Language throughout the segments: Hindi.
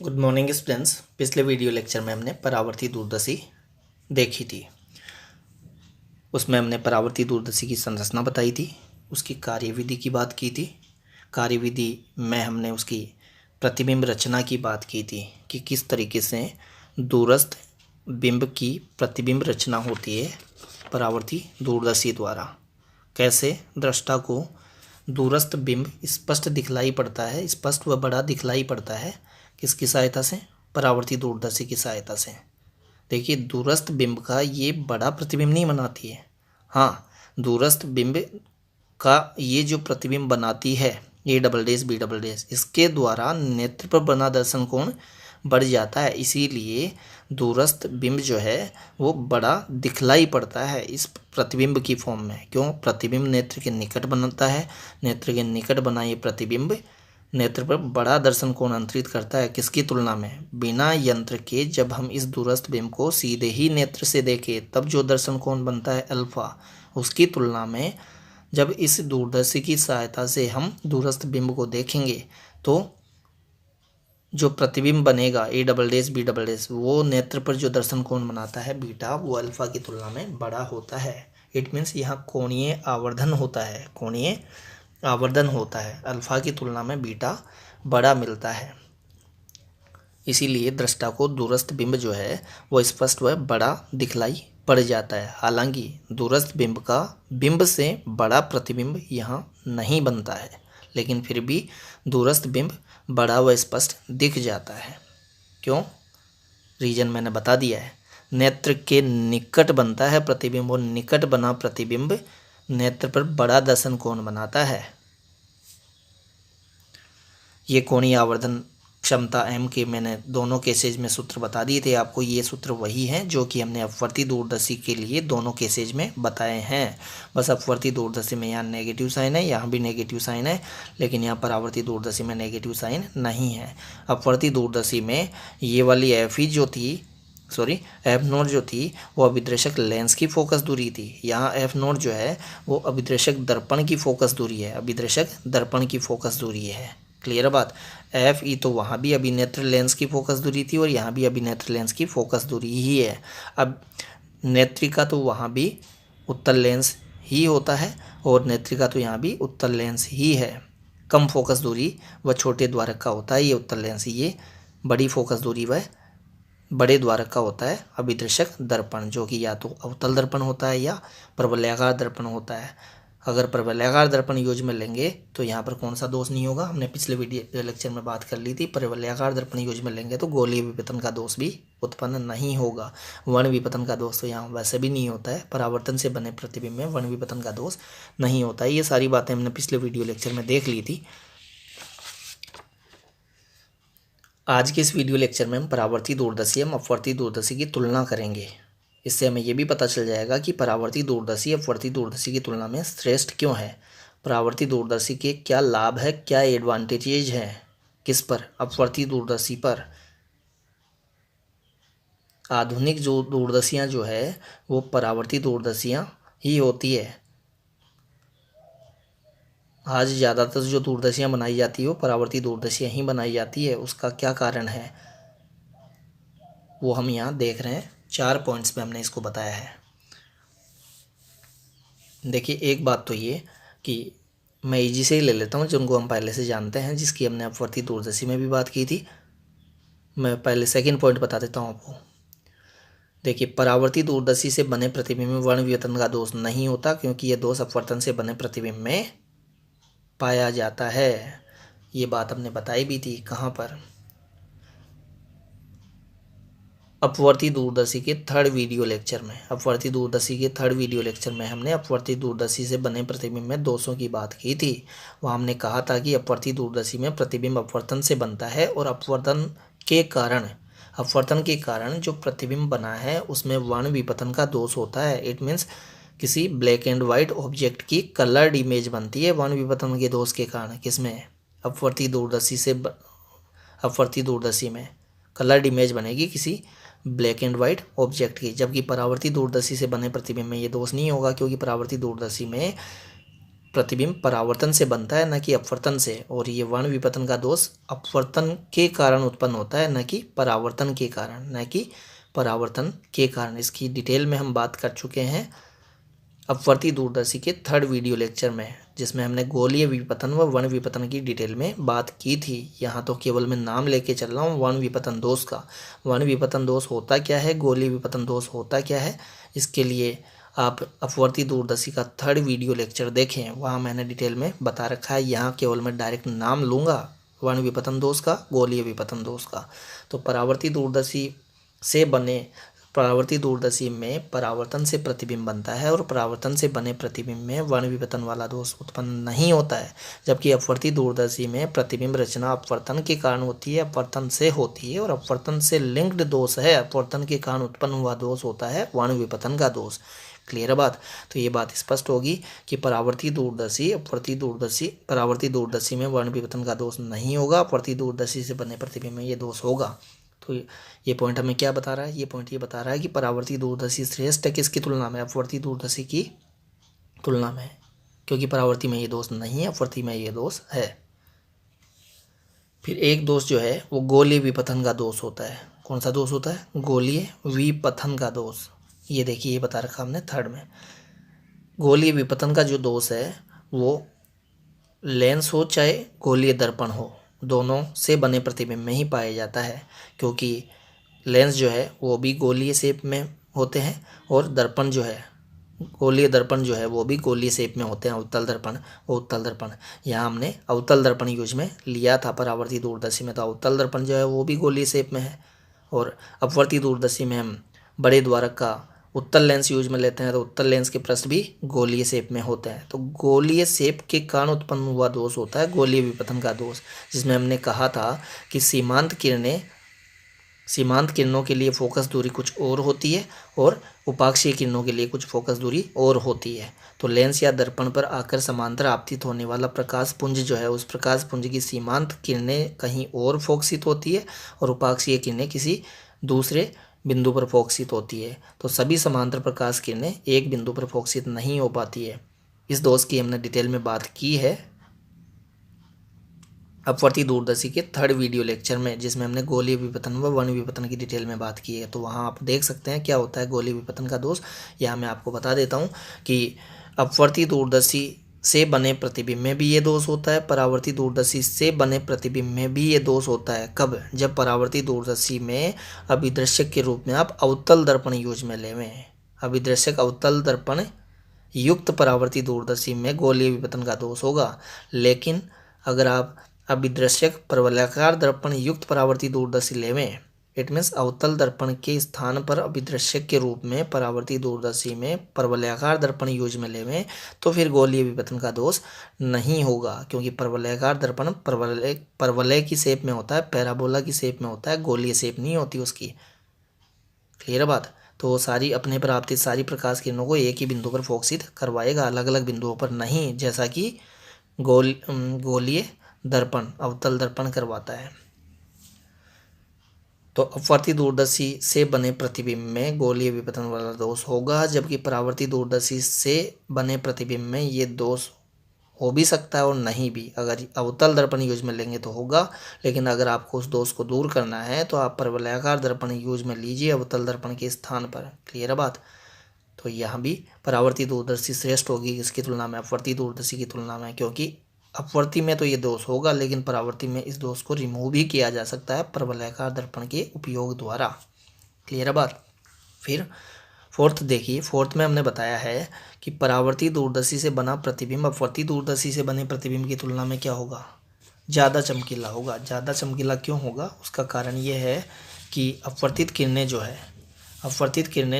Good morning students. पिछले वीडियो लेक्चर में हमने परावर्ती दूरदर्शी देखी थी। उसमें हमने परावर्ती दूरदर्शी की संरचना बताई थी, उसकी कार्यविधि की बात की थी। कार्यविधि में हमने उसकी प्रतिबिंब रचना की बात की थी कि किस तरीके से दूरस्थ बिंब की प्रतिबिंब रचना होती है परावर्ती दूरदर्शी द्वारा। कैसे दृष्टा को दूरस्थ बिंब स्पष्ट दिखलाई पड़ता है, स्पष्ट व बड़ा दिखलाई पड़ता है किसकी सहायता से? परावर्ती दूरदर्शी की सहायता से। देखिए, दूरस्थ बिंब का ये बड़ा प्रतिबिंब नहीं बनाती है। हाँ, दूरस्थ बिंब का ये जो प्रतिबिंब बनाती है A double dash B double dash, इसके द्वारा नेत्र पर बना दर्शन कोण बढ़ जाता है। इसीलिए दूरस्थ बिंब जो है वो बड़ा दिखलाई पड़ता है इस प्रतिबिंब की फॉर्म में। क्यों? प्रतिबिंब नेत्र के निकट बनता है, नेत्र के निकट बना ये प्रतिबिंब नेत्र पर बड़ा दर्शन कोण अंतरित करता है। किसकी तुलना में? बिना यंत्र के जब हम इस दूरस्थ बिंब को सीधे ही नेत्र से देखें तब जो दर्शन कोण बनता है अल्फा, उसकी तुलना में जब इस दूरदर्शी की सहायता से हम दूरस्थ बिंब को देखेंगे तो जो प्रतिबिंब बनेगा A double dash B double dash, वो नेत्र पर जो दर्शन कोण बनाता है बीटा, वो अल्फा की तुलना में बड़ा होता है। इट मीन्स यहाँ कोणीय आवर्धन होता है, कोणीय आवर्धन होता है। अल्फा की तुलना में बीटा बड़ा मिलता है। इसीलिए दृष्टा को दूरस्थ बिंब जो है वो स्पष्ट व बड़ा दिखलाई पड़ जाता है। हालांकि दूरस्थ बिंब का बिंब से बड़ा प्रतिबिंब यहाँ नहीं बनता है, लेकिन फिर भी दूरस्थ बिंब बड़ा व स्पष्ट दिख जाता है। क्यों? रीजन मैंने बता दिया है। नेत्र के निकट बनता है प्रतिबिंब, और निकट बना प्रतिबिंब नेत्र पर बड़ा दर्शन कोण बनाता है। ये कोणीय आवर्धन क्षमता m के मैंने दोनों केसेज में सूत्र बता दिए थे आपको। ये सूत्र वही हैं जो कि हमने अपवर्ती दूरदर्शी के लिए दोनों केसेज में बताए हैं। बस अपवर्ती दूरदर्शी में यहाँ नेगेटिव साइन है, यहाँ भी नेगेटिव साइन है, लेकिन यहाँ परावर्ती दूरदर्शी में नेगेटिव साइन नहीं है। अपवर्ती दूरदर्शी में ये वाली एफ नोट जो थी वो अभिदर्शक लेंस की फोकस दूरी थी। यहाँ एफ नोट जो है वो अभिदर्शक दर्पण की फोकस दूरी है, अभिदर्शक दर्पण की फोकस दूरी है। क्लियर बात? एफ ई तो वहाँ भी अभिनेत्र लेंस की फोकस दूरी थी और यहाँ भी अभिनेत्र लेंस की फोकस दूरी ही है। अब नेत्रिका तो वहाँ भी उत्तल लेंस ही होता है और नेत्रिका तो यहाँ भी उत्तल लेंस ही है। कम फोकस दूरी व छोटे द्वारक का होता है ये उत्तल लेंस, ये बड़ी फोकस दूरी व बड़े द्वारक का होता है अभिदर्शक दर्पण, जो कि या तो अवतल दर्पण होता है या परवलयाकार दर्पण होता है। अगर परवलयाकार दर्पण यूज में लेंगे तो यहाँ पर कौन सा दोष नहीं होगा? हमने पिछले वीडियो लेक्चर में बात कर ली थी। परवलयाकार दर्पण यूज में लेंगे तो गोलीय विपतन का दोष भी उत्पन्न नहीं होगा। वर्ण विपतन का दोष तो यहाँ वैसे भी नहीं होता है। परावर्तन से बने प्रतिबिंब में वर्ण विपतन का दोष नहीं होता है। ये सारी बातें हमने पिछले वीडियो लेक्चर में देख ली थी। आज के इस वीडियो लेक्चर में हम परावर्ती दूरदर्शी एवं अपवर्ती दूरदर्शी की तुलना करेंगे। इससे हमें यह भी पता चल जाएगा कि परावर्ती दूरदर्शी अपवर्ती दूरदर्शी की तुलना में श्रेष्ठ क्यों है। परावर्ती दूरदर्शी के क्या लाभ है, क्या एडवांटेजेज है किस पर? अपवर्ती दूरदर्शी पर। आधुनिक जो दूरदर्शियाँ जो है वो परावर्ती दूरदर्शियाँ ही होती है। आज ज़्यादातर जो दूरदर्शियाँ बनाई जाती है वो परावर्ती दूरदर्शियाँ ही बनाई जाती है। उसका क्या कारण है वो हम यहाँ देख रहे हैं। 4 पॉइंट्स में हमने इसको बताया है। देखिए, एक बात तो ये कि मैं इजी से ही ले लेता हूँ जिनको हम पहले से जानते हैं, जिसकी हमने अपवर्ती दूरदर्शी में भी बात की थी। मैं पहले सेकंड पॉइंट बता देता हूँ आपको। देखिए, परावर्ती दूरदर्शी से बने प्रतिबिंब में वर्ण विपतन का दोष नहीं होता, क्योंकि यह दोष अपवर्तन से बने प्रतिबिंब में पाया जाता है। ये बात हमने बताई भी थी। कहाँ पर? अपवर्ती दूरदर्शी के थर्ड वीडियो लेक्चर में। अपवर्ती दूरदर्शी के थर्ड वीडियो लेक्चर में हमने अपवर्ती दूरदर्शी से बने प्रतिबिंब में दोषों की बात की थी। वहाँ हमने कहा था कि अपवर्ती दूरदर्शी में प्रतिबिंब अपवर्तन से बनता है और अपवर्तन के कारण जो प्रतिबिंब बना है उसमें वर्ण विपतन का दोष होता है। इट मीन्स किसी ब्लैक एंड वाइट ऑब्जेक्ट की कलर्ड इमेज बनती है वर्ण विपतन के दोष के कारण। किसमें? अपवर्ती दूरदर्शी में कलर्ड इमेज बनेगी किसी ब्लैक एंड वाइट ऑब्जेक्ट की, जबकि परावर्ती दूरदर्शी से बने प्रतिबिंब में ये दोष नहीं होगा, क्योंकि परावर्ती दूरदर्शी में प्रतिबिंब परावर्तन से बनता है, न कि अपवर्तन से। और ये वर्ण विपतन का दोष अपवर्तन के कारण उत्पन्न होता है, न कि परावर्तन के कारण, न कि परावर्तन के कारण। इसकी डिटेल में हम बात कर चुके हैं अपवर्ती दूरदर्शी के 3rd वीडियो लेक्चर में, जिसमें हमने गोलीय विपतन व वर्ण विपतन की डिटेल में बात की थी। यहाँ तो केवल मैं नाम लेके चल रहा हूँ वर्ण विपतन दोष का। वर्ण विपतन दोष होता क्या है, गोलीय विपतन दोष होता क्या है, इसके लिए आप अपवर्ती दूरदर्शी का 3rd वीडियो लेक्चर देखें, वहाँ मैंने डिटेल में बता रखा है। यहाँ केवल मैं डायरेक्ट नाम लूँगा वर्ण विपतन दोष का, गोलीय विपतन दोष का। तो परावर्ती दूरदर्शी से बने परावर्ती दूरदर्शी में परावर्तन से प्रतिबिंब बनता है और परावर्तन से बने प्रतिबिंब में वर्ण विपतन वाला दोष उत्पन्न नहीं होता है। जबकि अपवर्ती दूरदर्शी में प्रतिबिंब रचना अपवर्तन के कारण होती है, अपवर्तन से होती है, और अपवर्तन से लिंक्ड दोष है, अपवर्तन के कारण उत्पन्न हुआ दोष होता है वर्ण विपतन का दोष। क्लियर है बात? तो ये बात स्पष्ट होगी कि परावर्ती दूरदर्शी परावर्ती दूरदर्शी में वर्ण विपतन का दोष नहीं होगा, अपवर्ती दूरदर्शी से बने प्रतिबिंब में ये दोष होगा। तो ये पॉइंट हमें क्या बता रहा है? ये पॉइंट ये बता रहा है कि परावर्ती दूरदर्शी श्रेष्ठ है किसकी तुलना में? अपवर्ती दूरदर्शी की तुलना में, क्योंकि परावर्ती में ये दोष नहीं है, अपवर्ती में ये दोष है। फिर एक दोष जो है वो गोलीय विपतन का दोष होता है। कौन सा दोष होता है? गोलीय विपतन का दोष। ये देखिए, ये बता रखा हमने 3rd में। गोलीय विपतन का जो दोष है वो लेंस हो चाहे गोलीय दर्पण हो, दोनों से बने प्रतिबिंब में ही पाया जाता है, क्योंकि लेंस जो है वो भी गोलीय शेप में होते हैं और दर्पण जो है, गोलीय दर्पण जो है वो भी गोलीय शेप में होते हैं, अवतल दर्पण और उत्तल दर्पण। यहाँ हमने अवतल दर्पण यूज में लिया था परावर्ती दूरदर्शी में, तो अवतल दर्पण जो है वो भी गोलीय शेप में है। और अपवर्ती दूरदर्शी में हम बड़े द्वारक का उत्तल लेंस यूज में लेते हैं, तो उत्तल लेंस के पृष्ठ भी गोलीय शेप में होते हैं। तो गोलीय शेप के कारण उत्पन्न हुआ दोष होता है गोलीय विपतन का दोष, जिसमें हमने कहा था कि सीमांत किरणों के लिए फोकस दूरी कुछ और होती है और उपाक्षीय किरणों के लिए कुछ फोकस दूरी और होती है। तो लेंस या दर्पण पर आकर समांतर आपतित होने वाला प्रकाश पुंज जो है, उस प्रकाश पुंज की सीमांत किरणें कहीं और फोकसित होती है और उपाक्षीय किरणें किसी दूसरे बिंदु पर फोकसित होती है। तो सभी समांतर प्रकाश किरणें एक बिंदु पर फोकसित नहीं हो पाती है। इस दोष की हमने डिटेल में बात की है अपवर्ती दूरदर्शी के 3rd वीडियो लेक्चर में, जिसमें हमने गोलीय विपतन व वर्ण विपतन की डिटेल में बात की है। तो वहाँ आप देख सकते हैं क्या होता है गोलीय विपतन का दोष। यहाँ मैं आपको बता देता हूँ कि अपवर्ती दूरदर्शी से बने प्रतिबिंब में भी ये दोष होता है, परावर्ती दूरदर्शी से बने प्रतिबिंब में भी ये दोष होता है। कब? जब परावर्ती दूरदर्शी में अभिदृश्यक के रूप में आप अवतल दर्पण यूज में लेवें। अभिदृश्यक अवतल दर्पण युक्त परावर्ती दूरदर्शी में गोलीय विपतन का दोष होगा। लेकिन अगर आप अभिदृश्यक परवलयाकार दर्पण युक्त परावर्ती दूरदर्शी लेवें, इट मीन्स अवतल दर्पण के स्थान पर अभिदृश्यक के रूप में परावर्ती दूरदर्शी में परवलयाकार दर्पण यूज में लेवें, तो फिर गोलीय विपतन का दोष नहीं होगा, क्योंकि परवलयाकार दर्पण परवलय की शेप में होता है, पैराबोला की शेप में होता है, गोलीय शेप नहीं होती उसकी। क्लियर बात? तो सारी अपने पर आपतित सारी प्रकाश किरणों को एक ही बिंदु पर फोकसित करवाएगा, अलग अलग बिंदुओं पर नहीं, जैसा कि गोलीय दर्पण अवतल दर्पण करवाता है। तो अपवर्ती दूरदर्शी से बने प्रतिबिंब में गोलीय विपतन वाला दोष होगा, जबकि परावर्ती दूरदर्शी से बने प्रतिबिंब में ये दोष हो भी सकता है और नहीं भी। अगर अवतल दर्पण यूज में लेंगे तो होगा, लेकिन अगर आपको उस दोष को दूर करना है तो आप परवलयाकार दर्पण यूज में लीजिए अवतल दर्पण के स्थान पर। क्लियर है बात? तो यहाँ भी परावर्ती दूरदर्शी श्रेष्ठ होगी इसकी तुलना में, अपवर्ती दूरदर्शी की तुलना में, क्योंकि अपवर्ती में तो ये दोष होगा, लेकिन परावर्ती में इस दोष को रिमूव भी किया जा सकता है परवलयाकार दर्पण के उपयोग द्वारा। क्लियर है बात? फिर 4th देखिए, 4th में हमने बताया है कि परावर्ती दूरदर्शी से बना प्रतिबिंब अपवर्ती दूरदर्शी से बने प्रतिबिंब की तुलना में क्या होगा? ज़्यादा चमकीला होगा। ज़्यादा चमकीला क्यों होगा? उसका कारण ये है कि अपवर्तित किरणें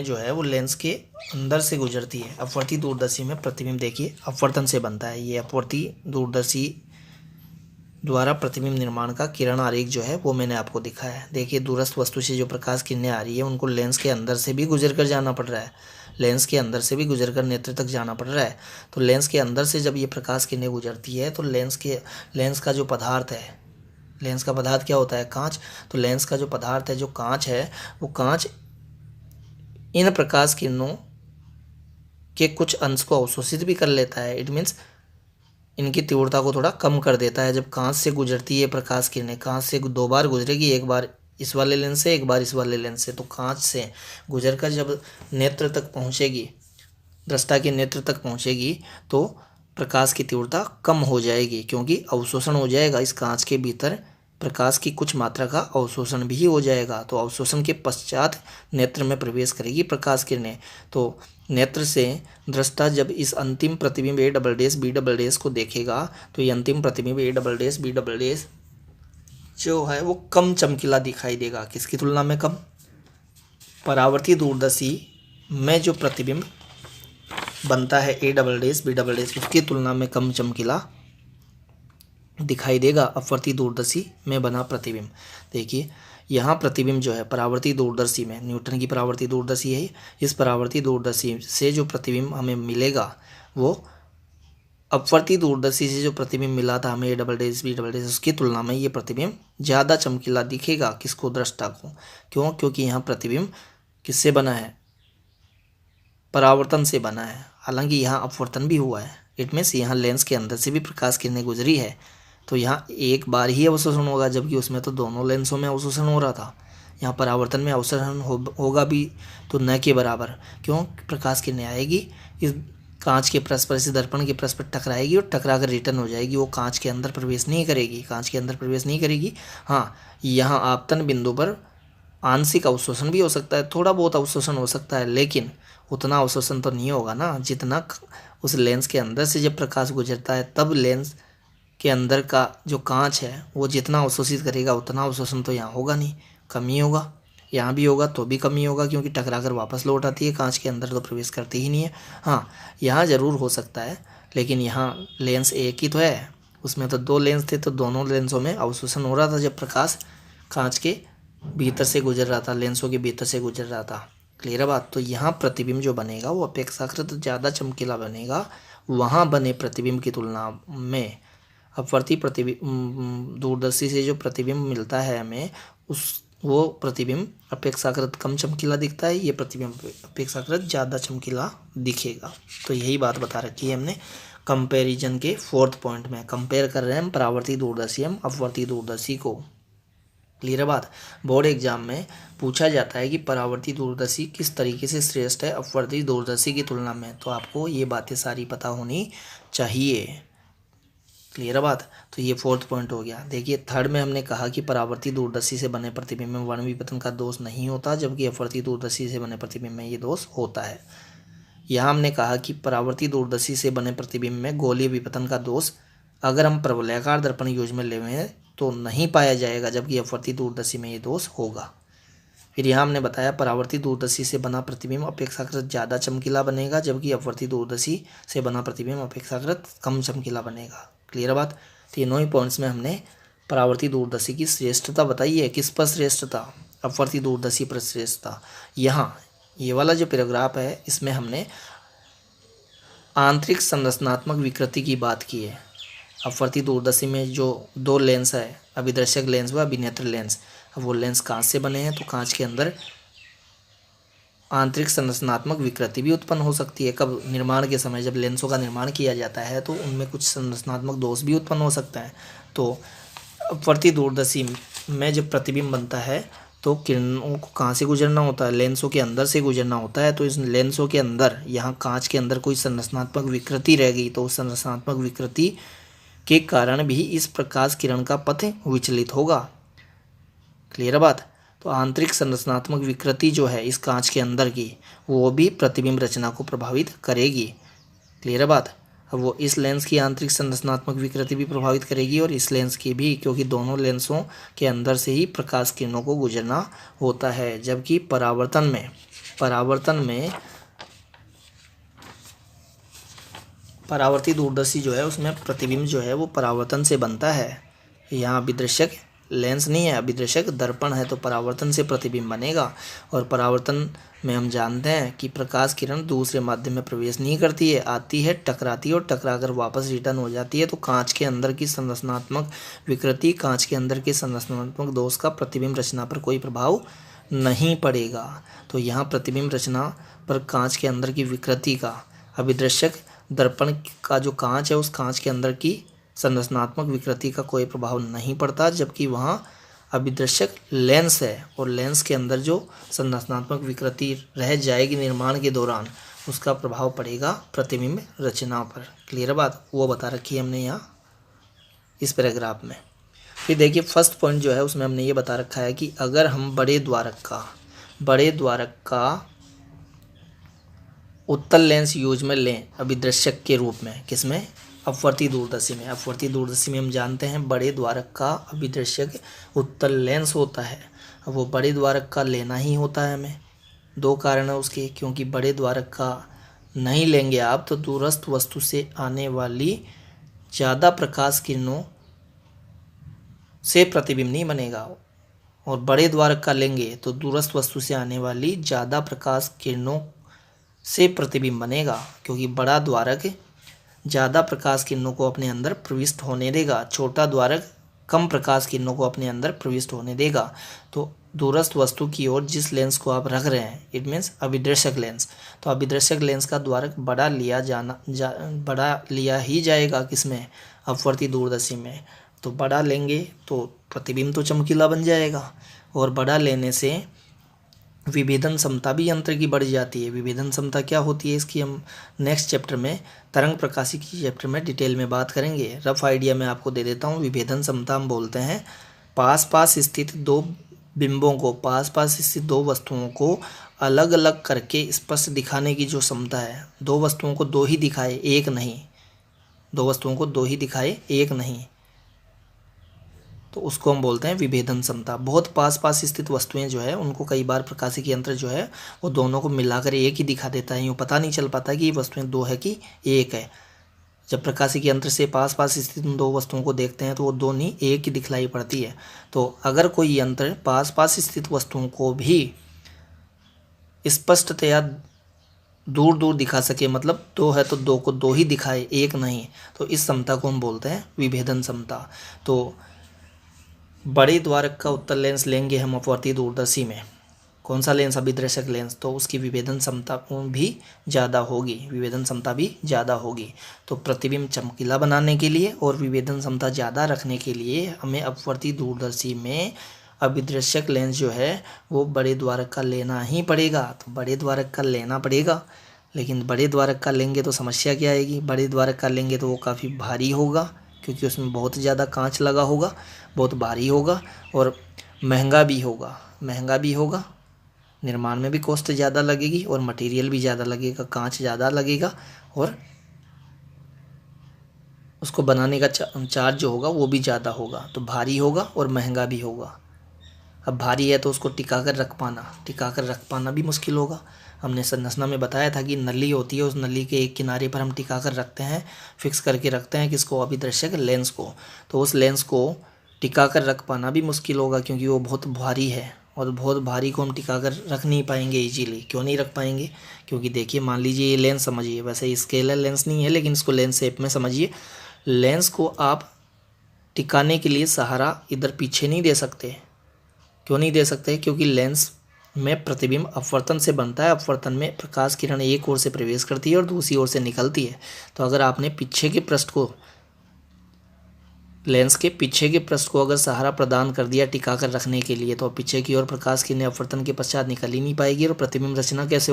जो है वो लेंस के अंदर से गुजरती है। अपवर्ती दूरदर्शी में प्रतिबिंब देखिए अपवर्तन से बनता है। ये अपवर्ती दूरदर्शी द्वारा प्रतिबिंब निर्माण का किरण आरेख जो है वो मैंने आपको दिखाया है। देखिए, दूरस्थ वस्तु से जो प्रकाश किरणें आ रही है उनको लेंस के अंदर से भी गुजर कर जाना पड़ रहा है, लेंस के अंदर से भी गुजर कर नेत्र तक जाना पड़ रहा है। तो लेंस के अंदर से जब ये प्रकाश किरणें गुजरती है तो लेंस का जो पदार्थ है, लेंस का पदार्थ क्या होता है? कांच। तो लेंस का जो पदार्थ है, जो कांच है, वो कांच इन प्रकाश किरणों के कुछ अंश को अवशोषित भी कर लेता है। इट मीन्स इनकी तीव्रता को थोड़ा कम कर देता है। जब कांच से गुजरती है प्रकाश किरणें, कांच से 2 बार गुजरेगी, एक बार इस वाले लेंस से, एक बार इस वाले लेंस से, तो कांच से गुजरकर जब नेत्र तक पहुंचेगी, दृष्टा के नेत्र तक पहुंचेगी, तो प्रकाश की तीव्रता कम हो जाएगी, क्योंकि अवशोषण हो जाएगा। इस कांच के भीतर प्रकाश की कुछ मात्रा का अवशोषण भी हो जाएगा। तो अवशोषण के पश्चात नेत्र में प्रवेश करेगी प्रकाश किरणें। तो नेत्र से दृष्टा जब इस अंतिम प्रतिबिंब A double dash B double dash को देखेगा, तो ये अंतिम प्रतिबिंब A double dash B double dash जो है वो कम चमकीला दिखाई देगा। किसकी तुलना में कम? परावर्ती दूरदर्शी में जो प्रतिबिंब बनता है A double dash B double dash, उसकी तुलना में कम चमकीला दिखाई देगा अपवर्ती दूरदर्शी में बना प्रतिबिंब। देखिए यहाँ प्रतिबिंब जो है परावर्ती दूरदर्शी में, न्यूटन की परावर्ती दूरदर्शी है, इस परावर्ती दूरदर्शी से जो प्रतिबिंब हमें मिलेगा वो अपवर्ती दूरदर्शी से जो प्रतिबिंब मिला था हमें A double dash B double dash, उसकी तुलना में ये प्रतिबिंब ज़्यादा चमकीला दिखेगा। किसको? दृष्टा को। क्यों? क्योंकि यहाँ प्रतिबिंब किससे बना है? परावर्तन से बना है। हालांकि यहाँ अपवर्तन भी हुआ है, इट मीन्स यहाँ लेंस के अंदर से भी प्रकाश किरणें गुजरी है, तो यहाँ एक बार ही अवशोषण होगा, जबकि उसमें तो दोनों लेंसों में अवशोषण हो रहा था। यहाँ परावर्तन में अवशोषण होगा भी तो न के बराबर। क्यों? प्रकाश किरणें आएगी, इस कांच के परस्पर, इस दर्पण के परस्पर टकराएगी और टकरा कर रिटर्न हो जाएगी, वो कांच के अंदर प्रवेश नहीं करेगी, कांच के अंदर प्रवेश नहीं करेगी। हाँ, यहाँ आपतन बिंदु पर आंशिक अवशोषण भी हो सकता है, थोड़ा बहुत अवशोषण हो सकता है, लेकिन उतना अवशोषण तो नहीं होगा ना जितना उस लेंस के अंदर से जब प्रकाश गुजरता है, तब लेंस के अंदर का जो कांच है वो जितना अवशोषित करेगा उतना अवशोषण तो यहाँ होगा नहीं, कमी होगा। यहाँ भी होगा तो भी कमी होगा, क्योंकि टकरा कर वापस लौट आती है, कांच के अंदर तो प्रवेश करती ही नहीं है। हाँ, यहाँ ज़रूर हो सकता है, लेकिन यहाँ लेंस एक ही तो है, उसमें तो 2 लेंस थे, तो दोनों लेंसों में अवशोषण हो रहा था जब प्रकाश कांच के भीतर से गुजर रहा था, लेंसों के भीतर से गुजर रहा था। क्लियर है बात? तो यहाँ प्रतिबिंब जो बनेगा वो अपेक्षाकृत ज़्यादा चमकीला बनेगा, वहाँ बने प्रतिबिंब की तुलना में अपवर्ती प्रतिबिंब दूरदर्शी से जो प्रतिबिंब मिलता है हमें, वो प्रतिबिंब अपेक्षाकृत कम चमकीला दिखता है, ये प्रतिबिंब अपेक्षाकृत ज़्यादा चमकीला दिखेगा। तो यही बात बता रखी है हमने कंपैरिजन के 4th पॉइंट में। कंपेयर कर रहे हैं हम परावर्ती दूरदर्शी हम अपवर्ती दूरदर्शी को। क्लियर बात? बोर्ड एग्जाम में पूछा जाता है कि परावर्ती दूरदर्शी किस तरीके से श्रेष्ठ है अपवर्ती दूरदर्शी की तुलना में, तो आपको ये बातें सारी पता होनी चाहिए। क्लियर बात? तो ये 4th पॉइंट हो गया। देखिए 3rd में हमने कहा कि परावर्ती दूरदर्शी से बने प्रतिबिंब में वर्णविपतन का दोष नहीं होता, जबकि अपवर्ती दूरदर्शी से बने प्रतिबिंब में ये दोष होता है। यहाँ हमने कहा कि परावर्ती दूरदर्शी से बने प्रतिबिंब में गोलीय विपतन का दोष अगर हम प्रवलयाकार दर्पण यूज में लेवें तो नहीं पाया जाएगा, जबकि अपवर्ती दूरदर्शी में ये दोष होगा। फिर यहाँ हमने बताया परावर्ती दूरदर्शी से बना प्रतिबिंब अपेक्षाकृत ज़्यादा चमकीला बनेगा, जबकि अपवर्ती दूरदर्शी से बना प्रतिबिंब अपेक्षाकृत कम चमकीला बनेगा। क्लियर बात? तीनों ही पॉइंट्स में हमने परावर्ती दूरदर्शी की श्रेष्ठता बताई है। किस पर श्रेष्ठता? अपवर्ती दूरदर्शी पर श्रेष्ठता। यहाँ ये वाला जो पैराग्राफ है इसमें हमने आंतरिक संरचनात्मक विकृति की बात की है। अपवर्ती दूरदर्शी में जो 2 लेंस है, अभिदर्शक लेंस व अभिनेत्र लेंस, अब वो लेंस कांच से बने हैं, तो कांच के अंदर आंतरिक संरचनात्मक विकृति भी उत्पन्न हो सकती है। कब? निर्माण के समय, जब लेंसों का निर्माण किया जाता है तो उनमें कुछ संरचनात्मक दोष भी उत्पन्न हो सकता है। तो अपवर्ती दूरदर्शी में जब प्रतिबिंब बनता है तो किरणों को कहाँ से गुजरना होता है? लेंसों के अंदर से गुजरना होता है। तो इस लेंसों के अंदर, यहाँ कांच के अंदर कोई संरचनात्मक विकृति रह गई तो उस संरचनात्मक विकृति के कारण भी इस प्रकाश किरण का पथ विचलित होगा। क्लियर बात? तो आंतरिक संरचनात्मक विकृति जो है इस कांच के अंदर की, वो भी प्रतिबिंब रचना को प्रभावित करेगी। क्लियर बात? अब वो इस लेंस की आंतरिक संरचनात्मक विकृति भी प्रभावित करेगी और इस लेंस की भी, क्योंकि दोनों लेंसों के अंदर से ही प्रकाश किरणों को गुजरना होता है। जबकि परावर्तन में परावर्ती दूरदर्शी जो है उसमें प्रतिबिंब जो है वो परावर्तन से बनता है। यहाँ अभिदर्शक लेंस नहीं है, अभिदर्शक दर्पण है, तो परावर्तन से प्रतिबिंब बनेगा। और परावर्तन में हम जानते हैं कि प्रकाश किरण दूसरे माध्यम में प्रवेश नहीं करती है, आती है, टकराती है और टकराकर वापस रिटर्न हो जाती है। तो कांच के अंदर की संरचनात्मक विकृति, कांच के अंदर के संरचनात्मक दोष का प्रतिबिंब रचना पर कोई प्रभाव नहीं पड़ेगा। तो यहाँ प्रतिबिंब रचना पर कांच के अंदर की विकृति का अभिदर्शक दर्पण का जो कांच है उस कांच के अंदर की संरचनात्मक विकृति का कोई प्रभाव नहीं पड़ता, जबकि वहाँ अभिदर्शक लेंस है और लेंस के अंदर जो संरचनात्मक विकृति रह जाएगी निर्माण के दौरान उसका प्रभाव पड़ेगा प्रतिबिंब रचना पर। क्लियर बात, वो बता रखी है हमने यहाँ इस पैराग्राफ में। फिर देखिए फर्स्ट पॉइंट जो है उसमें हमने ये बता रखा है कि अगर हम बड़े द्वारक का उत्तल लेंस यूज में लें अभिदर्शक के रूप में, किसमें, अपवर्ती दूरदर्शी में। अपवर्ती दूरदर्शी में हम जानते हैं बड़े द्वारक का अभिदर्शक उत्तल लेंस होता है। अब वो बड़े द्वारक का लेना ही होता है हमें, दो कारण है उसके, क्योंकि बड़े द्वारक का नहीं लेंगे आप तो दूरस्थ वस्तु से आने वाली ज़्यादा प्रकाश किरणों से प्रतिबिंब नहीं बनेगा, और बड़े द्वारक का लेंगे तो दूरस्थ वस्तु से आने वाली ज़्यादा प्रकाश किरणों से प्रतिबिंब बनेगा, क्योंकि बड़ा द्वारक ज़्यादा प्रकाश किरणों को अपने अंदर प्रविष्ट होने देगा, छोटा द्वारक कम प्रकाश किरणों को अपने अंदर प्रविष्ट होने देगा। तो दूरस्थ वस्तु की ओर जिस लेंस को आप रख रहे हैं, इट मीन्स अभिदर्शक लेंस, तो अभिदर्शक लेंस का द्वारक बड़ा लिया ही जाएगा किसमें, अपवर्ती दूरदर्शी में। तो बड़ा लेंगे तो प्रतिबिंब तो चमकीला बन जाएगा, और बड़ा लेने से विभेदन क्षमता भी यंत्र की बढ़ जाती है। विभेदन क्षमता क्या होती है इसकी हम नेक्स्ट चैप्टर में, तरंग प्रकाशिकी चैप्टर में डिटेल में बात करेंगे। रफ आइडिया मैं आपको दे देता हूँ। विभेदन क्षमता हम बोलते हैं पास स्थित दो बिंबों को, पास स्थित दो वस्तुओं को अलग अलग करके स्पष्ट दिखाने की जो क्षमता है, दो वस्तुओं को दो ही दिखाए एक नहीं, दो वस्तुओं को दो ही दिखाए एक नहीं, तो उसको हम बोलते हैं विभेदन क्षमता। बहुत पास स्थित वस्तुएं जो है उनको कई बार प्रकाशिकी यंत्र जो है वो दोनों को मिलाकर एक ही दिखा देता है, यूँ पता नहीं चल पाता कि ये वस्तुएं दो है कि एक है। जब प्रकाशिकी यंत्र से पास स्थित दो वस्तुओं को देखते हैं तो वो दो नहीं एक ही दिखलाई पड़ती है। तो अगर कोई यंत्र पास स्थित वस्तुओं को भी स्पष्टतया दूर दूर दिखा सके, मतलब दो है तो दो को दो ही दिखाए एक नहीं, तो इस क्षमता को हम बोलते हैं विभेदन क्षमता। तो बड़े द्वारक का उत्तल लेंस लेंगे हम अपवर्ती दूरदर्शी में, कौन सा लेंस, अभिदर्शक लेंस, तो उसकी विभेदन क्षमता भी ज़्यादा होगी, विभेदन क्षमता भी ज़्यादा होगी। तो प्रतिबिंब चमकीला बनाने के लिए और विभेदन क्षमता ज़्यादा रखने के लिए हमें अपवर्ती दूरदर्शी में अभिदर्शक लेंस जो है वो बड़े द्वारक का लेना ही पड़ेगा। तो बड़े द्वारक का लेना पड़ेगा, लेकिन बड़े द्वारक का लेंगे तो समस्या क्या आएगी, बड़े द्वारक का लेंगे तो वो काफ़ी भारी होगा, क्योंकि उसमें बहुत ज़्यादा कांच लगा होगा, बहुत भारी होगा और महंगा भी होगा, निर्माण में भी कॉस्ट ज़्यादा लगेगी और मटेरियल भी ज़्यादा लगेगा, कांच ज़्यादा लगेगा और उसको बनाने का चार्ज जो होगा वो भी ज़्यादा होगा। तो भारी होगा और महंगा भी होगा। अब भारी है तो उसको टिका कर रख पाना भी मुश्किल होगा। हमने संरचना में बताया था कि नली होती है, उस नली के एक किनारे पर हम टिका कर रखते हैं, फिक्स करके रखते हैं किसको, अभिदर्शक लेंस को। तो उस लेंस को टिका कर रख पाना भी मुश्किल होगा, क्योंकि वो बहुत भारी है और बहुत भारी को हम टिका कर रख नहीं पाएंगे इजीली। क्यों नहीं रख पाएंगे, क्योंकि देखिए मान लीजिए ये लेंस समझिए, वैसे स्केलर लेंस नहीं है लेकिन इसको लेंस शेप में समझिए। लेंस को आप टिकाने के लिए सहारा इधर पीछे नहीं दे सकते। क्यों नहीं दे सकते, क्योंकि लेंस में प्रतिबिंब अपवर्तन से बनता है। अपवर्तन में प्रकाश किरण एक ओर से प्रवेश करती है और दूसरी ओर से निकलती है। तो अगर आपने पीछे के पृष्ठ को, लेंस के पीछे के पृष्ठ को अगर सहारा प्रदान कर दिया टिका कर रखने के लिए, तो पीछे की ओर प्रकाश किरणें अपवर्तन के पश्चात निकल ही नहीं पाएगी और प्रतिबिंब रचना कैसे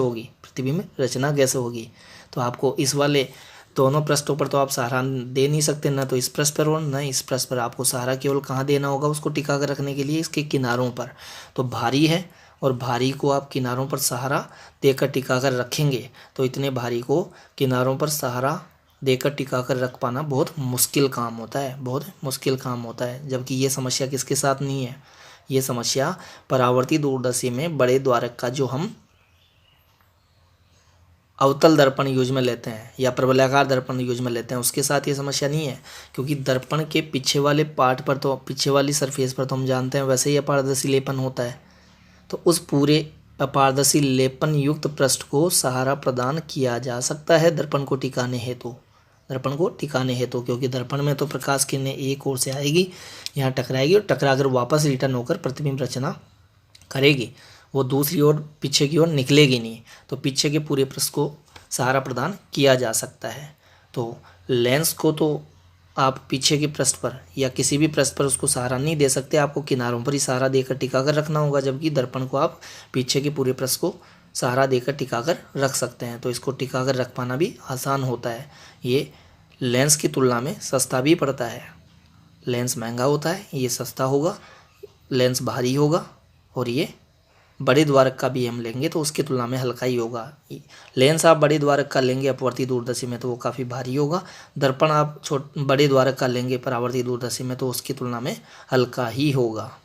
होगी। तो आपको इस वाले दोनों पृष्ठों पर तो आप सहारा दे नहीं सकते, ना तो इस पृष्ठ पर और ना इस पृष्ठ पर। आपको सहारा केवल कहाँ देना होगा उसको टिका कर रखने के लिए, इसके किनारों पर। तो भारी है और भारी को आप किनारों पर सहारा देकर टिका कर रखेंगे, तो इतने भारी को किनारों पर सहारा देकर टिका कर रख पाना बहुत मुश्किल काम होता है। जबकि ये समस्या किसके साथ नहीं है, ये समस्या परावर्ती दूरदर्शी में बड़े द्वारक का जो हम अवतल दर्पण यूज में लेते हैं या प्रबलाकार दर्पण यूज में लेते हैं उसके साथ ये समस्या नहीं है। क्योंकि दर्पण के पीछे वाले पार्ट पर, तो पीछे वाली सरफेस पर तो हम जानते हैं वैसे ही अपारदर्शी लेपन होता है। तो उस पूरे अपारदर्शी लेपन युक्त पृष्ठ को सहारा प्रदान किया जा सकता है दर्पण को टिकाने हेतु, क्योंकि दर्पण में तो प्रकाश किरणें एक ओर से आएगी, यहाँ टकराएगी और टकराकर वापस रिटर्न होकर प्रतिबिंब रचना करेगी, वो दूसरी ओर पीछे की ओर निकलेगी नहीं। तो पीछे के पूरे पृष्ठ को सहारा प्रदान किया जा सकता है। तो लेंस को तो आप पीछे के पृष्ठ पर या किसी भी पृष्ठ पर उसको सहारा नहीं दे सकते, आपको किनारों पर ही सहारा देकर टिका कर रखना होगा, जबकि दर्पण को आप पीछे के पूरे पृष्ठ को सहारा देकर टिका कर रख सकते हैं। तो इसको टिका कर रख पाना भी आसान होता है। ये लेंस की तुलना में सस्ता भी पड़ता है। लेंस महंगा होता है, ये सस्ता होगा, लेंस भारी होगा, और ये बड़े द्वारक का भी हम लेंगे तो उसकी तुलना में हल्का ही होगा। लेंस आप बड़े द्वारक का लेंगे अपवर्ती दूरदर्शी में तो वो काफ़ी भारी होगा। दर्पण आप बड़े द्वारक का लेंगे परावर्ती दूरदर्शी में तो उसकी तुलना में हल्का ही होगा,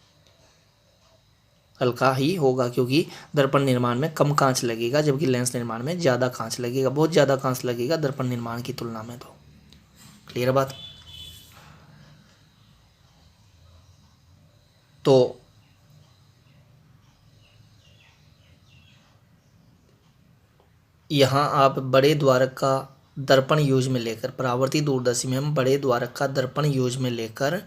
हल्का ही होगा, क्योंकि दर्पण निर्माण में कम कांच लगेगा, जबकि लेंस निर्माण में ज़्यादा कांच लगेगा, बहुत ज़्यादा कांच लगेगा दर्पण निर्माण की तुलना में। तो क्लियर बात। तो यहाँ आप बड़े द्वारक का दर्पण यूज में लेकर, परावर्ती दूरदर्शी में हम बड़े द्वारक का दर्पण यूज में लेकर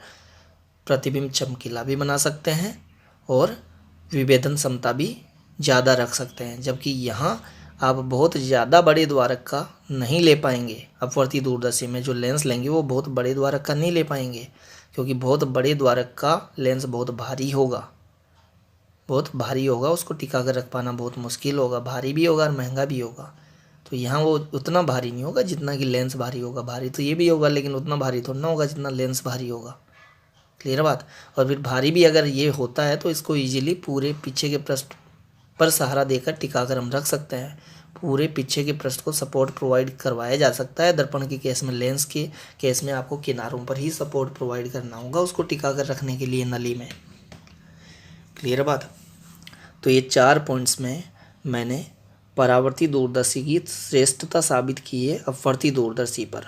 प्रतिबिंब चमकीला भी बना सकते हैं और विभेदन क्षमता भी ज़्यादा रख सकते हैं, जबकि यहाँ आप बहुत ज़्यादा बड़े द्वारक का नहीं ले पाएंगे। अपवर्ती दूरदर्शी में जो लेंस लेंगे वो बहुत बड़े द्वारक का नहीं ले पाएंगे, क्योंकि बहुत बड़े द्वारक का लेंस बहुत भारी होगा, बहुत भारी होगा, उसको टिका कर रख पाना बहुत मुश्किल होगा, भारी भी होगा और महंगा भी होगा। तो यहाँ वो उतना भारी नहीं होगा जितना कि लेंस भारी होगा। भारी तो ये भी होगा लेकिन उतना भारी थोड़ा ना होगा जितना लेंस भारी होगा। क्लियर बात। और फिर भारी भी अगर ये होता है तो इसको ईजिली पूरे पीछे के पृष्ठ पर सहारा देकर टिका कर हम रख सकते हैं। पूरे पीछे के पृष्ठ को सपोर्ट प्रोवाइड करवाया जा सकता है। दर्पण के केस में, लेंस के केस में आपको किनारों पर ही सपोर्ट प्रोवाइड करना होगा उसको टिका कर रखने के लिए नली में। क्लियर बात। तो ये 4 पॉइंट्स में मैंने परावर्ती दूरदर्शी की श्रेष्ठता साबित की है अपवर्ती दूरदर्शी पर।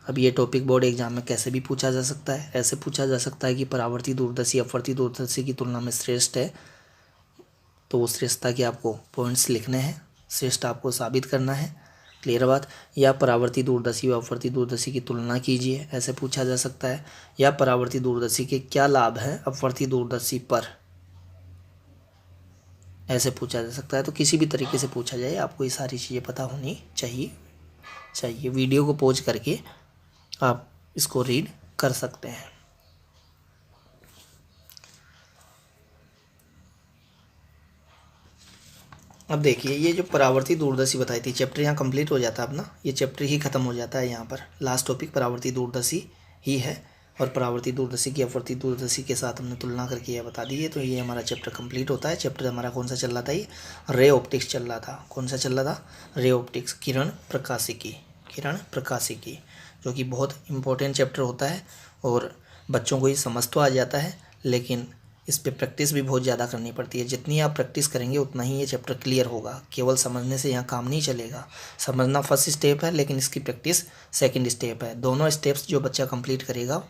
अब ये टॉपिक बोर्ड एग्जाम में कैसे भी पूछा जा सकता है। ऐसे पूछा जा सकता है कि परावर्ती दूरदर्शी अपवर्ती दूरदर्शी की तुलना में श्रेष्ठ है, तो वो श्रेष्ठता के आपको पॉइंट्स लिखने हैं, श्रेष्ठ आपको साबित करना है। क्लियर बात। या परावर्ती दूरदर्शी व अपवर्ती दूरदर्शी की तुलना कीजिए, ऐसे पूछा जा सकता है। या परावर्ती दूरदर्शी के क्या लाभ हैं अपवर्ती दूरदर्शी पर, ऐसे पूछा जा सकता है। तो किसी भी तरीके से पूछा जाए आपको ये सारी चीज़ें पता होनी चाहिए। वीडियो को पॉज करके आप इसको रीड कर सकते हैं। अब देखिए ये जो परावर्ती दूरदर्शी बताई थी, चैप्टर यहाँ कंप्लीट हो जाता है अपना, ये चैप्टर ही खत्म हो जाता है। यहाँ पर लास्ट टॉपिक परावर्ती दूरदर्शी ही है, और परावर्ती दूरदर्शी की अपवर्ती दूरदर्शी के साथ हमने तुलना करके यह बता दी है। तो ये हमारा चैप्टर कंप्लीट होता है। चैप्टर हमारा कौन सा चल रहा था, ये रे ऑप्टिक्स चल रहा था। कौन सा चल रहा था, रे ऑप्टिक्स, किरण प्रकाशिकी, जो कि बहुत इम्पोर्टेंट चैप्टर होता है और बच्चों को ये समझ तो आ जाता है, लेकिन इस पे प्रैक्टिस भी बहुत ज़्यादा करनी पड़ती है। जितनी आप प्रैक्टिस करेंगे उतना ही ये चैप्टर क्लियर होगा। केवल समझने से यहाँ काम नहीं चलेगा। समझना फर्स्ट स्टेप है, लेकिन इसकी प्रैक्टिस सेकंड स्टेप है। दोनों स्टेप्स जो बच्चा कंप्लीट करेगा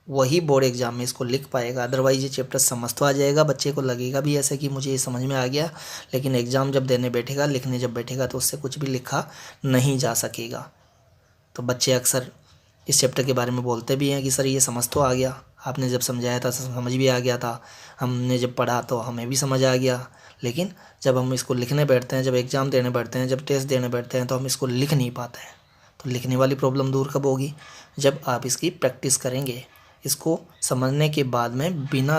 वही बोर्ड एग्जाम में इसको लिख पाएगा। अदरवाइज ये चैप्टर समझ तो आ जाएगा, बच्चे को लगेगा भी ऐसे कि मुझे ये समझ में आ गया, लेकिन एग्ज़ाम जब देने बैठेगा, लिखने जब बैठेगा तो उससे कुछ भी लिखा नहीं जा सकेगा। तो बच्चे अक्सर इस चैप्टर के बारे में बोलते भी हैं कि सर ये समझ तो आ गया, आपने जब समझाया था समझ भी आ गया था, हमने जब पढ़ा तो हमें भी समझ आ गया, लेकिन जब हम इसको लिखने बैठते हैं, जब एग्ज़ाम देने बैठते हैं, जब टेस्ट देने बैठते हैं तो हम इसको लिख नहीं पाते हैं। तो लिखने वाली प्रॉब्लम दूर कब होगी, जब आप इसकी प्रैक्टिस करेंगे। इसको समझने के बाद में बिना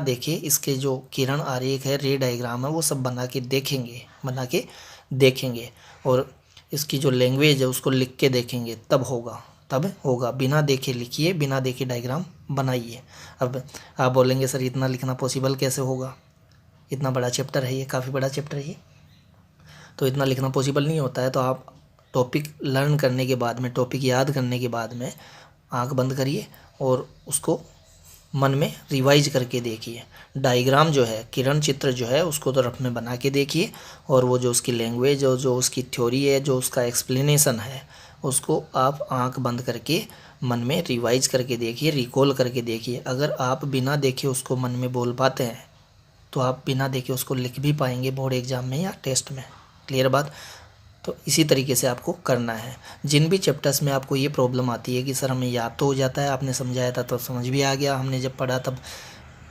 देखे इसके जो किरण आरेख है, रे डायग्राम है, वो सब बना के देखेंगे और इसकी जो लैंग्वेज है उसको लिख के देखेंगे, तब होगा। बिना देखे लिखिए, बिना देखे डायग्राम बनाइए। अब आप बोलेंगे सर इतना लिखना पॉसिबल कैसे होगा, इतना बड़ा चैप्टर है ये, काफ़ी बड़ा चैप्टर है ये, तो इतना लिखना पॉसिबल नहीं होता है। तो आप टॉपिक लर्न करने के बाद में, टॉपिक याद करने के बाद में आंख बंद करिए और उसको मन में रिवाइज करके देखिए। डायग्राम जो है, किरण चित्र जो है, उसको तो रफ में बना के देखिए, और वो जो उसकी लैंग्वेज और जो उसकी थ्योरी है, जो उसका एक्सप्लेनेशन है, उसको आप आंख बंद करके मन में रिवाइज करके देखिए, रिकॉल करके देखिए। अगर आप बिना देखे उसको मन में बोल पाते हैं तो आप बिना देखे उसको लिख भी पाएंगे बोर्ड एग्जाम में या टेस्ट में। क्लियर बात। तो इसी तरीके से आपको करना है। जिन भी चैप्टर्स में आपको ये प्रॉब्लम आती है कि सर हमें याद तो हो जाता है, आपने समझाया था तो समझ भी आ गया, हमने जब पढ़ा तब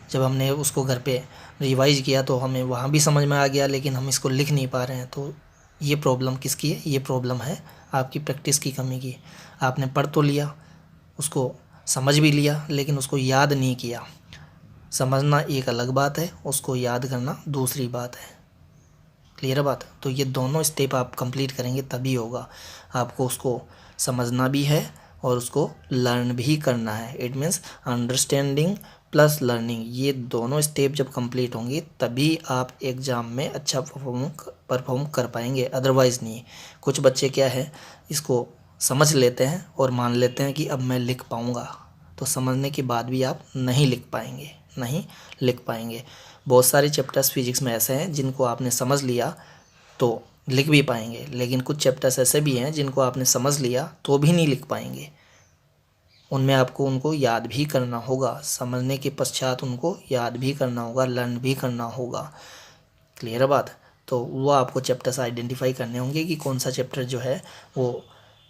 जब हमने उसको घर पे रिवाइज किया तो हमें वहाँ भी समझ में आ गया, लेकिन हम इसको लिख नहीं पा रहे हैं, तो ये प्रॉब्लम किसकी है? ये प्रॉब्लम है आपकी प्रैक्टिस की कमी की। आपने पढ़ तो लिया, उसको समझ भी लिया, लेकिन उसको याद नहीं किया। समझना एक अलग बात है, उसको याद करना दूसरी बात है। क्लियर है बात? तो ये दोनों स्टेप आप कंप्लीट करेंगे तभी होगा। आपको उसको समझना भी है और उसको लर्न भी करना है। It means understanding plus learning, ये दोनों स्टेप जब कंप्लीट होंगे तभी आप एग्ज़ाम में अच्छा परफॉर्म कर पाएंगे, अदरवाइज़ नहीं। कुछ बच्चे क्या है, इसको समझ लेते हैं और मान लेते हैं कि अब मैं लिख पाऊँगा, तो समझने के बाद भी आप नहीं लिख पाएंगे, नहीं लिख पाएंगे। बहुत सारे चैप्टर्स फिजिक्स में ऐसे हैं जिनको आपने समझ लिया तो लिख भी पाएंगे, लेकिन कुछ चैप्टर्स ऐसे भी हैं जिनको आपने समझ लिया तो भी नहीं लिख पाएंगे। उनमें आपको उनको याद भी करना होगा, समझने के पश्चात उनको याद भी करना होगा, लर्न भी करना होगा। क्लियर है बात? तो वो आपको चैप्टर्स आइडेंटिफाई करने होंगे कि कौन सा चैप्टर जो है वो,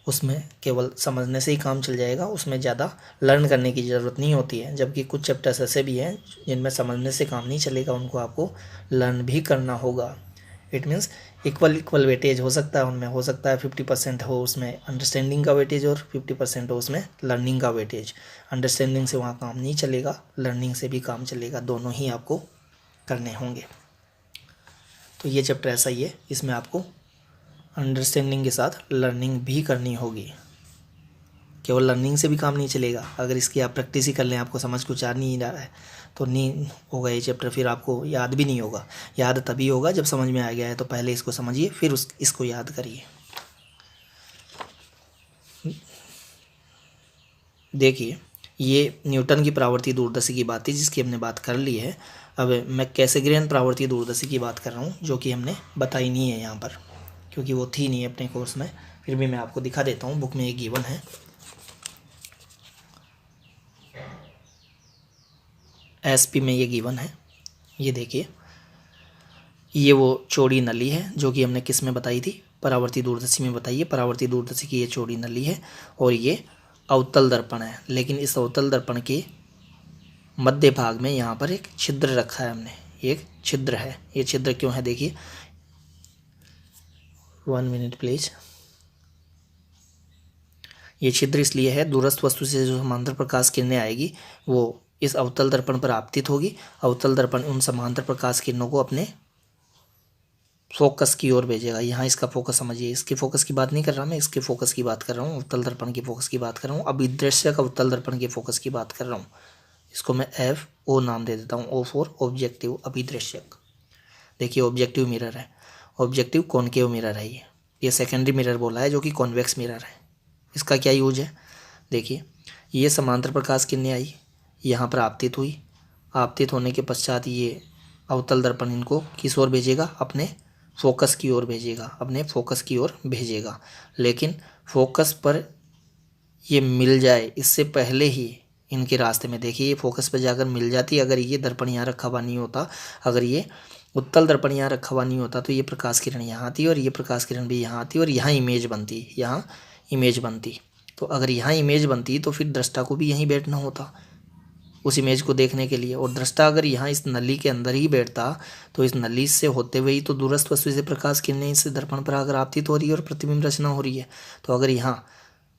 उसमें केवल समझने से ही काम चल जाएगा, उसमें ज़्यादा लर्न करने की ज़रूरत नहीं होती है। जबकि कुछ चैप्टर्स ऐसे भी हैं जिनमें समझने से काम नहीं चलेगा, उनको आपको लर्न भी करना होगा। इट मीन्स इक्वल वेटेज हो सकता है उनमें, हो सकता है 50% हो उसमें अंडरस्टैंडिंग का वेटेज और 50% हो उसमें लर्निंग का वेटेज। अंडरस्टैंडिंग से वहाँ काम नहीं चलेगा, लर्निंग से भी काम चलेगा, दोनों ही आपको करने होंगे। तो ये चैप्टर ऐसा ही है, इसमें आपको अंडरस्टैंडिंग के साथ लर्निंग भी करनी होगी। केवल लर्निंग से भी काम नहीं चलेगा, अगर इसकी आप प्रैक्टिस ही कर लें, आपको समझ कुछ आ नहीं रहा है तो नहीं होगा ये चैप्टर, फिर आपको याद भी नहीं होगा। याद तभी होगा जब समझ में आ गया है, तो पहले इसको समझिए फिर इसको याद करिए। देखिए, ये न्यूटन की परावर्ती दूरदर्शी की बात थी जिसकी हमने बात कर ली है। अब मैं कैसेग्रेन परावर्ती दूरदर्शी की बात कर रहा हूँ, जो कि हमने बताई नहीं है यहाँ पर, क्योंकि वो थी नहीं अपने कोर्स में। फिर भी मैं आपको दिखा देता हूँ, बुक में एक गिवन है। एसपी में ये गिवन है, ये देखिए, ये वो चौड़ी नली है जो कि हमने किस में बताई थी? परावर्ती दूरदर्शी में बताइए। परावर्ती दूरदर्शी की ये चौड़ी नली है और ये अवतल दर्पण है, लेकिन इस अवतल दर्पण के मध्य भाग में यहाँ पर एक छिद्र रखा है हमने, एक छिद्र है। ये छिद्र क्यों है? देखिए, 1 मिनट प्लीज। ये छिद्र इसलिए है, दूरस्थ वस्तु से जो समांतर प्रकाश किरणें आएगी वो इस अवतल दर्पण पर आपतित होगी। अवतल दर्पण उन समांतर प्रकाश किरणों को अपने फोकस की ओर भेजेगा। यहाँ इसका फोकस समझिए, इसके फोकस की बात नहीं कर रहा मैं, इसके फोकस की बात कर रहा हूँ, अवतल दर्पण के फोकस की बात कर रहा हूँ, अभिदृश्यक अवतल दर्पण के फोकस की बात कर रहा हूँ। इसको मैं FO नाम दे देता हूँ, O फॉर ऑब्जेक्टिव, अभिदृश्यक। देखिए, ऑब्जेक्टिव मिरर है, ऑब्जेक्टिव कॉनकेव मिरर है। ये सेकेंडरी मिरर बोला है जो कि कॉन्वेक्स मिरर है। इसका क्या यूज है? देखिए, ये समांतर प्रकाश किरणें आई, यहाँ पर आपतित हुई, आपतित होने के पश्चात ये अवतल दर्पण इनको किस ओर भेजेगा? अपने फोकस की ओर भेजेगा, अपने फोकस की ओर भेजेगा। लेकिन फोकस पर ये मिल जाए इससे पहले ही इनके रास्ते में, देखिए, ये फोकस पर जाकर मिल जाती। अगर ये दर्पण यहाँ रखा हुआ नहीं होता, अगर ये उत्तल दर्पण यहाँ रखा हुआ नहीं होता, तो ये प्रकाश किरण यहाँ आती और ये प्रकाश किरण भी यहाँ आती और यहाँ इमेज बनती, यहाँ इमेज बनती। तो अगर यहाँ इमेज बनती तो फिर दृष्टा को भी यहीं बैठना होता उस इमेज को देखने के लिए, और दृष्टा अगर यहाँ इस नली के अंदर ही बैठता तो इस नली से होते हुए ही तो दूरस्थ वस्तु से प्रकाश किरणें इस दर्पण पर अगर आपतित हो रही है और प्रतिबिंब रचना हो रही है। तो अगर यहाँ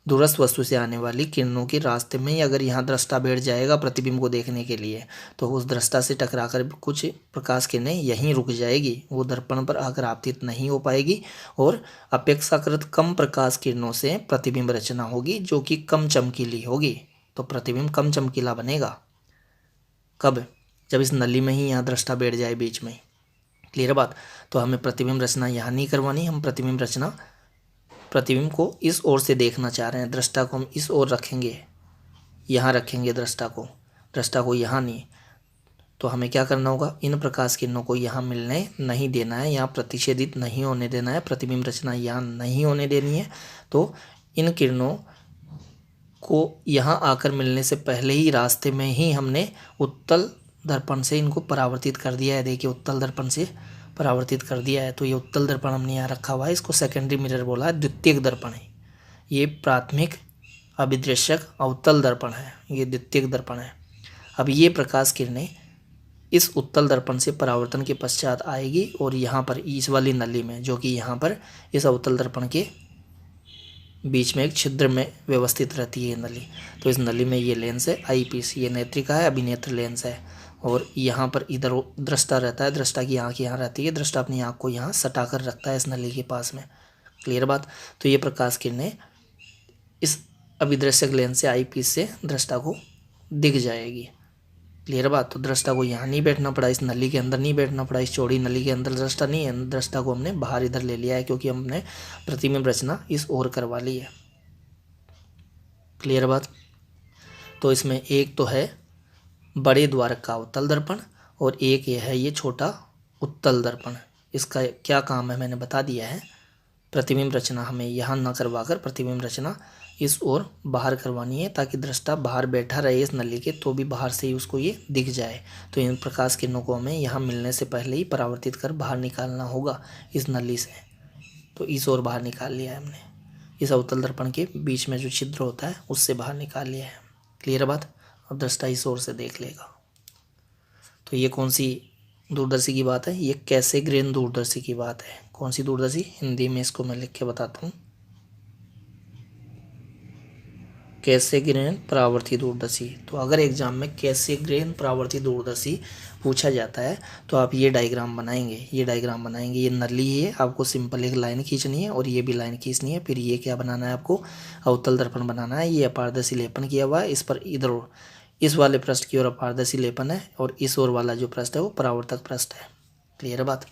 दूरस्थ वस्तु से आने वाली किरणों के रास्ते में ही अगर यहाँ दृष्टा बैठ जाएगा प्रतिबिंब को देखने के लिए, तो उस दृष्टा से टकराकर कुछ प्रकाश किरणें यहीं रुक जाएगी, वो दर्पण पर आकर आपतित नहीं हो पाएगी और अपेक्षाकृत कम प्रकाश किरणों से प्रतिबिंब रचना होगी जो कि कम चमकीली होगी। तो प्रतिबिंब कम चमकीला बनेगा कब? जब इस नली में ही यहाँ दृष्टा बैठ जाए बीच में। क्लियर बात? तो हमें प्रतिबिंब रचना यहाँ नहीं करवानी, हम प्रतिबिंब रचना, प्रतिबिंब को इस ओर से देखना चाह रहे हैं, दृष्टा को हम इस ओर रखेंगे, यहाँ रखेंगे दृष्टा को यहाँ नहीं। तो हमें क्या करना होगा? इन प्रकाश किरणों को यहाँ मिलने नहीं देना है, यहाँ प्रतिच्छेदित नहीं होने देना है, प्रतिबिंब रचना यहाँ नहीं होने देनी है। तो इन किरणों को यहाँ आकर मिलने से पहले ही रास्ते में ही हमने उत्तल दर्पण से इनको परावर्तित कर दिया है। देखिए, उत्तल दर्पण से परावर्तित कर दिया है। तो ये उत्तल दर्पण हमने यहाँ रखा हुआ है, इसको सेकेंडरी मिरर बोला है, द्वितीयक दर्पण है। ये प्राथमिक अभिदृश्यक अवतल दर्पण है, ये द्वितीयक दर्पण है। अब ये प्रकाश किरणें इस उत्तल दर्पण से परावर्तन के पश्चात आएगी और यहाँ पर इस वाली नली में, जो कि यहाँ पर इस अवतल दर्पण के बीच में एक छिद्र में व्यवस्थित रहती है नली। तो इस नली में ये लेंस है आई पीस, ये नेत्रिका है, अभिनेत्र लेंस है। और यहाँ पर इधर दृष्टा रहता है, दृष्टा की आँख यहाँ रहती है, दृष्टा अपनी आँख को यहाँ सटा कर रखता है इस नली के पास में। क्लियर बात। तो ये प्रकाश किरणें इस अभिदृश्यक लेंस से आई पीस से दृष्टा को दिख जाएगी। क्लियर बात। तो दृष्टा को यहाँ नहीं बैठना पड़ा, इस नली के अंदर नहीं बैठना पड़ा, इस चौड़ी नली के अंदर दृष्टा नहीं है, दृष्टा को हमने बाहर इधर ले लिया है, क्योंकि हमने प्रतिबिंब रचना इस ओर करवा ली है। क्लियर बात। तो इसमें एक तो है बड़े द्वारक का अवतल दर्पण और एक ये है ये छोटा उत्तल दर्पण। इसका क्या काम है मैंने बता दिया है। प्रतिबिंब रचना हमें यहाँ ना करवा कर प्रतिबिंब रचना इस ओर बाहर करवानी है, ताकि दृष्टा बाहर बैठा रहे इस नली के तो भी बाहर से ही उसको ये दिख जाए। तो इन प्रकाश किरणों को हमें यहाँ मिलने से पहले ही परावर्तित कर बाहर निकालना होगा इस नली से। तो इस ओर बाहर निकाल लिया है हमने, इस अवतल दर्पण के बीच में जो छिद्र होता है उससे बाहर निकाल लिया है। क्लियर बात। अब दृष्टा इस ओर से देख लेगा। तो ये कौन सी दूरदर्शी की बात है, ये कैसेग्रेन दूरदर्शी की बात है। कौन सी दूरदर्शी, हिंदी में इसको मैं लिख के बताता हूँ, कैसेग्रेन परावर्ती दूरदर्शी। तो अगर एग्जाम में कैसेग्रेन परावर्ती दूरदर्शी पूछा जाता है तो आप ये डायग्राम बनाएंगे, ये डायग्राम बनाएंगे। ये नली है, आपको सिंपल एक लाइन खींचनी है और ये भी लाइन खींचनी है। फिर ये क्या बनाना है, आपको अवतल दर्पण बनाना है। ये अपारदर्शी लेपन किया हुआ है, इस पर इधर इस वाले पृष्ठ की ओर अपारदर्शी लेपन है और इस ओर वाला जो पृष्ठ है वो परावर्तक पृष्ठ है। क्लियर बात।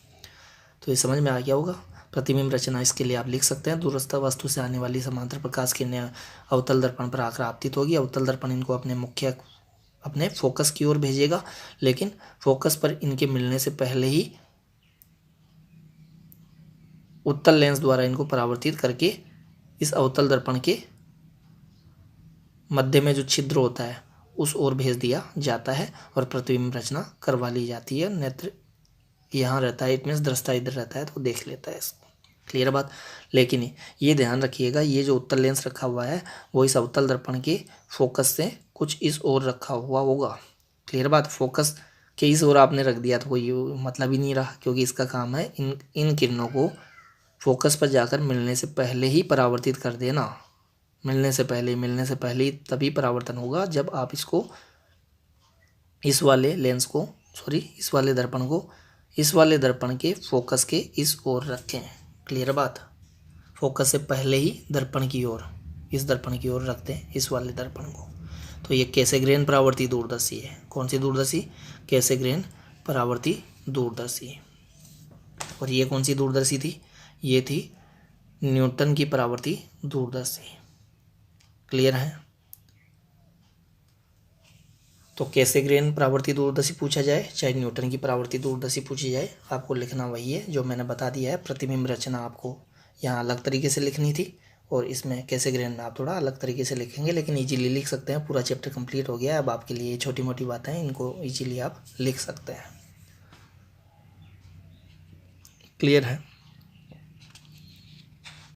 तो ये समझ में आ गया होगा। प्रतिबिंब रचना इसके लिए आप लिख सकते हैं, दूरस्थ वस्तु से आने वाली समांतर प्रकाश किरणें अवतल दर्पण पर आकर आपतित होगी। अवतल दर्पण इनको अपने फोकस की ओर भेजेगा, लेकिन फोकस पर इनके मिलने से पहले ही उत्तल लेंस द्वारा इनको परावर्तित करके इस अवतल दर्पण के मध्य में जो छिद्र होता है उस ओर भेज दिया जाता है और प्रतिबिंब रचना करवा ली जाती है। नेत्र यहाँ रहता है, इट मीन्स दृष्टा इधर रहता है तो देख लेता है इसको। क्लियर बात। लेकिन ये ध्यान रखिएगा, ये जो उत्तल लेंस रखा हुआ है वो इस अवतल दर्पण के फोकस से कुछ इस ओर रखा हुआ होगा। क्लियर बात। फोकस के इस ओर आपने रख दिया तो कोई मतलब ही नहीं रहा, क्योंकि इसका काम है इन किरणों को फोकस पर जाकर मिलने से पहले ही परावर्तित कर देना। मिलने से पहले तभी परावर्तन होगा जब आप इसको इस वाले दर्पण के फोकस के इस ओर रखें। क्लियर बात। फोकस से पहले ही दर्पण की ओर, इस दर्पण की ओर रखते हैं इस वाले दर्पण को। तो ये कैसेग्रेन परावर्ती दूरदर्शी है। कौन सी दूरदर्शी, कैसेग्रेन परावर्ती दूरदर्शी। और ये कौन सी दूरदर्शी थी, ये थी न्यूटन की परावर्ती दूरदर्शी। क्लियर है। तो कैसेग्रेन परावर्ती दूरदर्शी पूछा जाए चाहे न्यूटन की परावर्ती दूरदर्शी पूछी जाए, आपको लिखना वही है जो मैंने बता दिया है। प्रतिबिंब रचना आपको यहाँ अलग तरीके से लिखनी थी और इसमें कैसेग्रेन में आप थोड़ा अलग तरीके से लिखेंगे, लेकिन इजीली लिख सकते हैं। पूरा चैप्टर कंप्लीट हो गया है। अब आपके लिए छोटी मोटी बातें हैं, इनको इजीली आप लिख सकते हैं। क्लियर है।